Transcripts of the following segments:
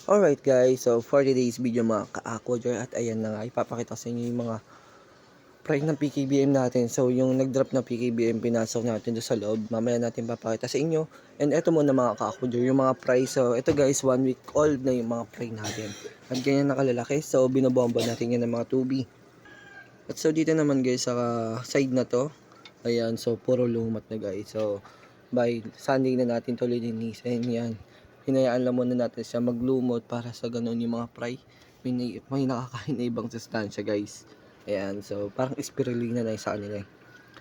Alright guys, so for today's video mga ka-aquager at ayan na nga, ipapakita sa inyo yung mga price ng PKBM natin. So yung nag-drop na PKBM, pinasok natin doon sa loob. Mamaya natin papakita sa inyo. And eto muna mga ka-aquager, yung mga price. So ito guys, 1 week old na yung mga price natin. At ganyan nakalalaki, so binobomba natin yan ng mga 2B. At so dito naman guys, sa side na to, ayan, so puro lumat na guys. So by Sunday na natin to linisin yan. Hinayaan lang muna natin siya maglumot para sa ganun yung mga fry. May nakakain na ibang sustansya guys. Ayan, so parang spirulina na sa kanila.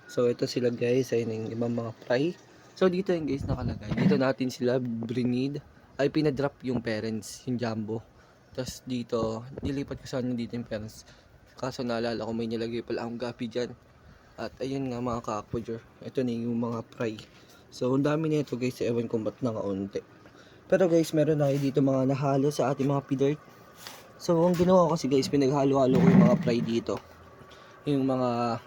So ito sila guys, ayun yung ibang mga fry. So dito yung guys nakalagay. Dito natin sila brinid. Ay pinadrop yung parents, yung jumbo. Tapos dito, nilipat ko sana dito yung parents. Kaso naalala ko may nilagay pala akong gapi dyan. At ayun nga mga ka-aquager. Ito na yung mga fry. So ang dami na ito guys, ewan kung ba't nakaunti. Pero guys, meron na dito mga nahalo sa ating mga pidert. So, ang ginawa ko kasi guys, pinaghalo-halo ko yung mga fry dito. Yung mga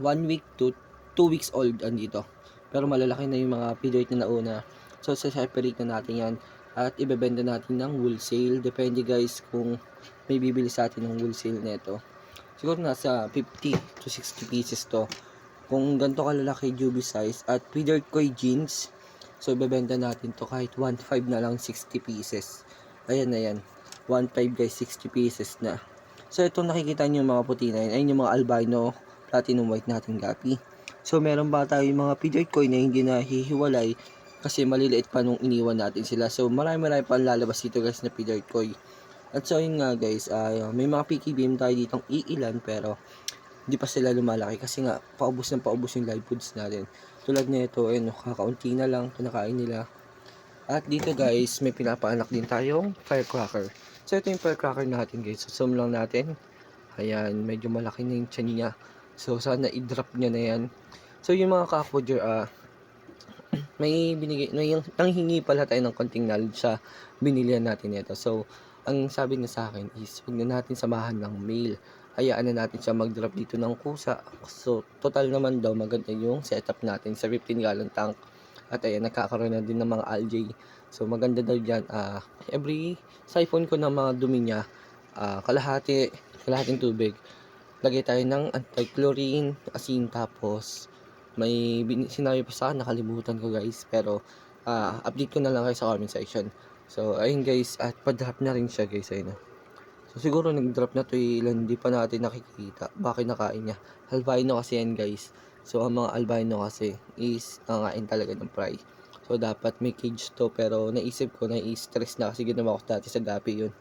1 week to 2 weeks old andito. Pero malalaki na yung mga pidert na nauna. So, separate na natin yan. At ibebenta natin ng wholesale. Depende guys kung may bibili sa atin ng wholesale nito. Siguro nasa 50 to 60 pieces to. Kung ganito kalalaki jubi size at pidert koi jeans. So, ibebenta natin to kahit 1.5 na lang 60 pieces. Ayan na yan. 1.5 guys, 60 pieces na. So, itong nakikita nyo yung mga puti na yun. Ayun yung mga albino, platinum white natin gapi. So, meron ba tayo yung mga pidert koi na hindi na hihiwalay kasi maliliit pa nung iniwan natin sila. So, marami pa lalabas dito guys na pidert koi. At so, yun nga guys, may mga PKBM tayo ditong iilan pero hindi pa sila lumalaki kasi nga paubos yung live foods natin. Tulad nito, ayun, kakaunti na lang pinakain nila. At dito guys, may pinapaanak din tayong firecracker. So ito yung firecracker natin guys. So zoom lang natin. Ayan, medyo malaki na yung tiyan niya. So sana i-drop niya na yan. So yung mga ka-aquager, may nanghingi pala tayo ng konting knowledge sa binilihan natin ito. So ang sabi niya sa akin is huwag na natin samahan ng mail, hayaan na natin siya mag-drop dito ng kusa. So total naman daw maganda yung setup natin sa 15 gallon tank. At ayan, nagkakaroon na din ng mga algae. So maganda daw dyan, every siphon ko ng mga dumi niya, kalahating tubig, lagay tayo ng anti-chlorine, asin, tapos may sinabi pa sa akin, nakalimutan ko guys, pero update ko na lang kayo sa comment section. So ayun guys, at pa-drop na rin siya guys, ayun na. So siguro nag-drop na to ilan, hindi pa natin nakikita, bakit nakain niya. Albino kasi yan guys. So ang mga albino kasi is nangain talaga ng fry. So dapat may cage to, pero naisip ko, na-stress na kasi ginawa ko dati sa gapi yun.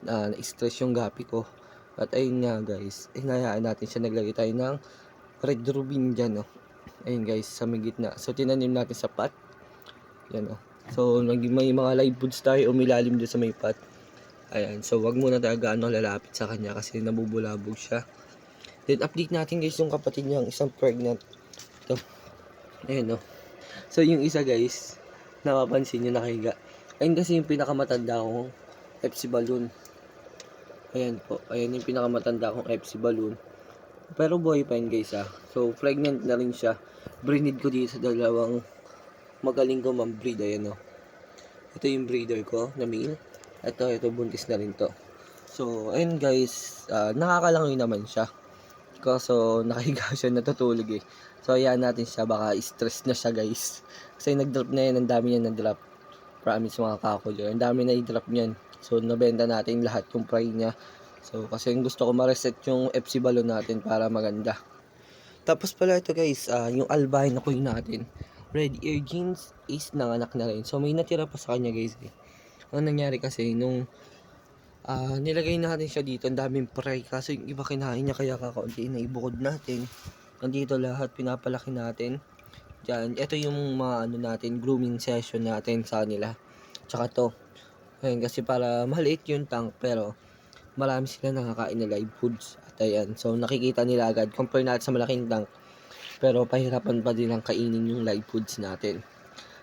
Na-stress yung gapi ko. At ayun nga guys, hinayaan natin siya, naglagay tayo ng red rubin dyan, no. Ayun guys, sa may gitna. So tinanim natin sa pot. Yan, no. So may mga live foods tayo umilalim doon sa may pot. Ayan, so wag muna tayo gaano lalapit sa kanya kasi nabubulabog siya. Then update natin guys yung kapatid niya, isang pregnant. Ito. Ayun, no. So yung isa guys, napapansin nyo nakahiga. Ayun kasi yung pinakamatanda kong FC balloon. Ayan po, ayan yung pinakamatanda kong FC balloon. Pero buhay pa yun guys So pregnant na rin siya. Brinid ko dito sa dalawang magaling ko mag-breed. Ayan, no. Ito yung breeder ko na male. Ito buntis na rin to. So ayun guys, nakakalangoy naman siya. Kaso nakahiga siya, natutulog eh. So ayan natin siya, baka stress na siya guys. Kasi nag-drop na yan, ang dami niya nag-drop. Promise mga kakulo, ang dami na i-drop niyan. So nabenta natin lahat yung fry niya. So kasi gusto ko ma-reset yung FC balloon natin para maganda. Tapos pala ito guys, yung albino coin natin. Red ear jeans is nanganak na rin. So may natira pa sa kanya guys eh. Ang nangyari kasi nung nilagay natin siya dito, ang daming fry. Kasi yung iba kinain niya kaya kakaunti na ibukod natin. Nandito lahat, pinapalaki natin. Diyan, ito yung mga natin, grooming session natin sa kanila. Tsaka to. Ayun, kasi para maliit yung tank pero marami sila nakakain na live foods. At ayan, so nakikita nila agad. Compare natin sa malaking tank. Pero pahirapan pa din ang kainin yung live foods natin.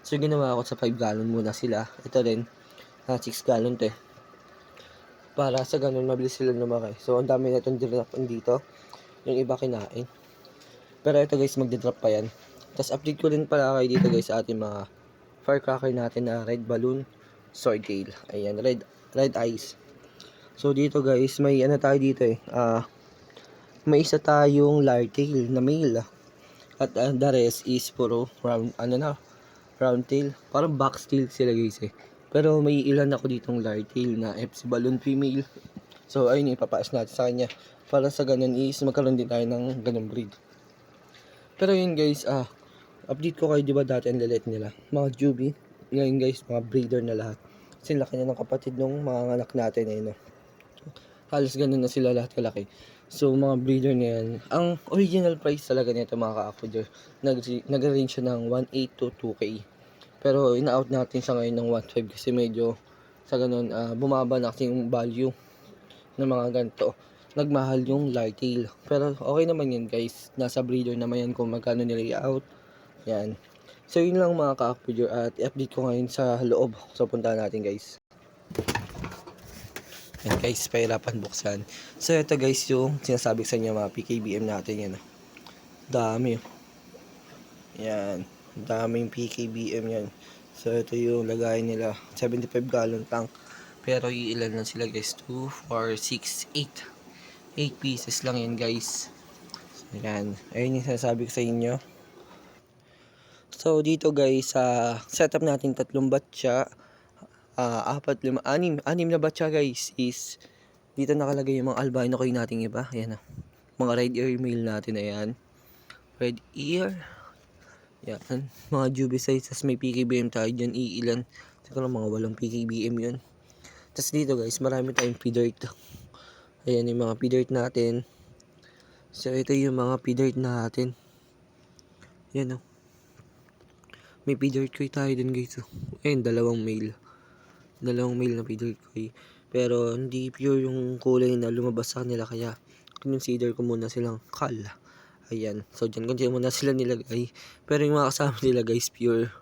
So ginawa ko sa 5 gallon muna sila. Ito rin, 6 gallon to eh. Para sa ganun mabilis sila lumaki. So ang dami na itong drop dito. Yung iba kinain. Pero ito guys, magdi-drop pa yan. Tapos update ko rin pala kayo dito guys sa ating mga firecracker natin na red balloon. swordtail. Ayan, red eyes. So dito guys, may ano tayo dito may isa tayong lartail na male. At the rest is puro round tail. Parang box tail sila guys eh. Pero may ilan ako ditong lartail na FC balloon female. So ayun, ipapaas natin sa kanya. Para sa ganun is magkaroon din tayo ng ganung breed. Pero yun guys, update ko kayo, di ba dati ang lilit nila, mga Juby. Ngayon guys, mga breeder na lahat. Kasi laki na ng kapatid nung mga anak natin no. Halos ganun na sila lahat kalaki. So mga breeder na yan, ang original price talaga nito mga ka-afforder, nag-range siya ng 1.8 to 2K. Pero ina-out natin siya ngayon ng 1.5 kasi medyo sa ganun, bumaba na kasi yung value ng mga ganito. Nagmahal yung lartail. Pero okay naman yun guys, nasa breeder naman yan kung magkano nila i-out. Yan. So yun lang mga ka-afforder, at i-update ko ngayon sa loob. So puntahan natin guys. Yan guys, pahirapan buksan. So ito guys yung sinasabi sa inyo mga PKBM natin yan. Dami. Yan. Daming PKBM yan. So ito yung lagay nila. 75 gallon tank. Pero iilan lang sila guys. 2, 4, 6, 8. 8 pieces lang yan guys. So yan. Ayun yung sinasabi ko sa inyo. So dito guys, setup natin 3 batcha. 4, 5, 6 na batcha guys is dito nakalagay yung mga albino koy nating iba. Ayan mga red ear male natin, ayan. Red ear. Yan. Mga Juby sizes, may PKBM tayo dyan. Iilan. Siguro mga 8 PKBM yun. Tapos dito guys, marami tayong P-dirt. Ayan yung mga P-dirt natin. So ito yung mga P-dirt natin. Yan may P-dirt koy tayo dun guys. Ayan, 2 male. 2 male na P-dirt koy. Pero hindi pure yung kulay na lumabas sa kanila, kaya consider ko muna silang kal. Ayan. So dyan konti muna sila nilagay. Pero yung mga kasama nila guys, pure.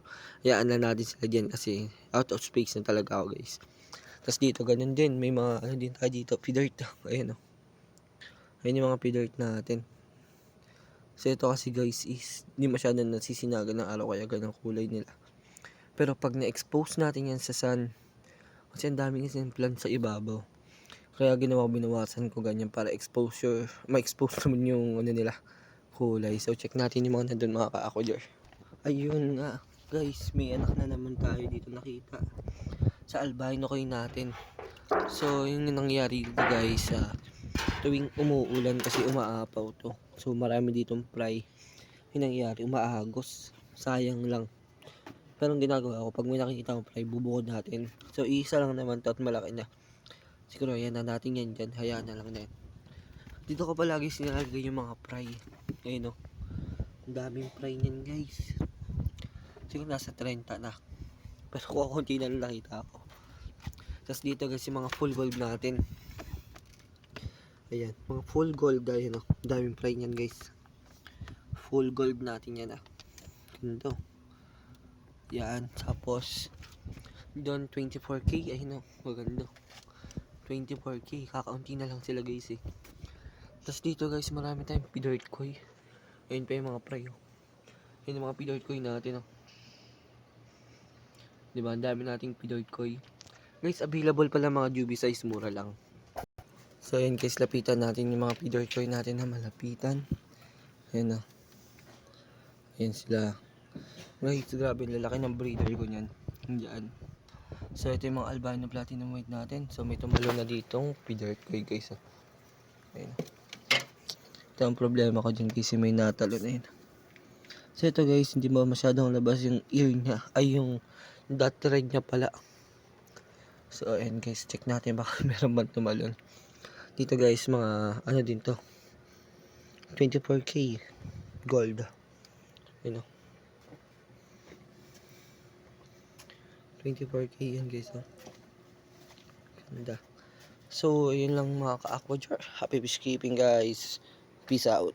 Hayaan na natin sila dyan kasi out of space na talaga ako guys. Tapos dito ganun din. May mga ano din tayo dito. P-dirt. Ayan Ayan yung mga P-dirt natin. So ito kasi guys is hindi masyadong nasisinagan ng araw, kaya ganang kulay nila. Pero pag na-expose natin yan sa sun, kasi ang daming plant sa ibabaw, kaya binawasan ko ganyan para exposure, ma-expose naman yung ano nila, kulay. So check natin yung mga nandun mga ka-afforder. Ayun nga guys, may anak na naman tayo dito nakita sa albino koy natin. So yung nangyari dito guys, tuwing umuulan kasi umaapaw to. So marami ditong fly. Yung nangyari, umaagos. Sayang lang. Pero ang ginagawa ko, pag may nakikita akong fly, bubukod natin. So isa lang naman to at malaki na. Siguro yan na natin yan dyan. Hayaan na lang na yan. Dito ko palagi sinalagay yung mga fly. Ayun ang daming fly niyan guys. Siguro nasa 30 na. Pero kukunti na lang nakita ako. Tapos dito guys yung mga full gold natin. Ayan, mga full gold. Ayun daming fly niyan guys. Full gold natin yan Ganito. Yan, tapos doon 24K, ayun maganda. 24K, kakaunti na lang sila guys Tapos dito guys, marami tayong P-dirt koy. Ayun pa yung mga fry Ayun yung mga P-dirt koy natin Diba, ang dami nating P-dirt koy. Guys, available pala mga Juby size, mura lang. So ayun guys, lapitan natin yung mga P-dirt koy natin na malapitan. Ayun Ayun sila. Guys, grabe, lalaki ng breeder ko niyan. Diyan. So ito yung mga albino platinum white natin. So may tumalo na ditong P-dirt koy guys Ayun Ito ang problema ko dyan kasi may natalo na yun. So ito guys, hindi mo masyadong labas yung ear niya. Ay yung dot red niya pala. So ayun guys, check natin baka meron bang tumalon. Dito guys, mga ano din to, 24K gold. Ayun 24K yan guys Ganda. So ayun lang mga ka-aquajar. Happy fishkeeping guys. Peace out.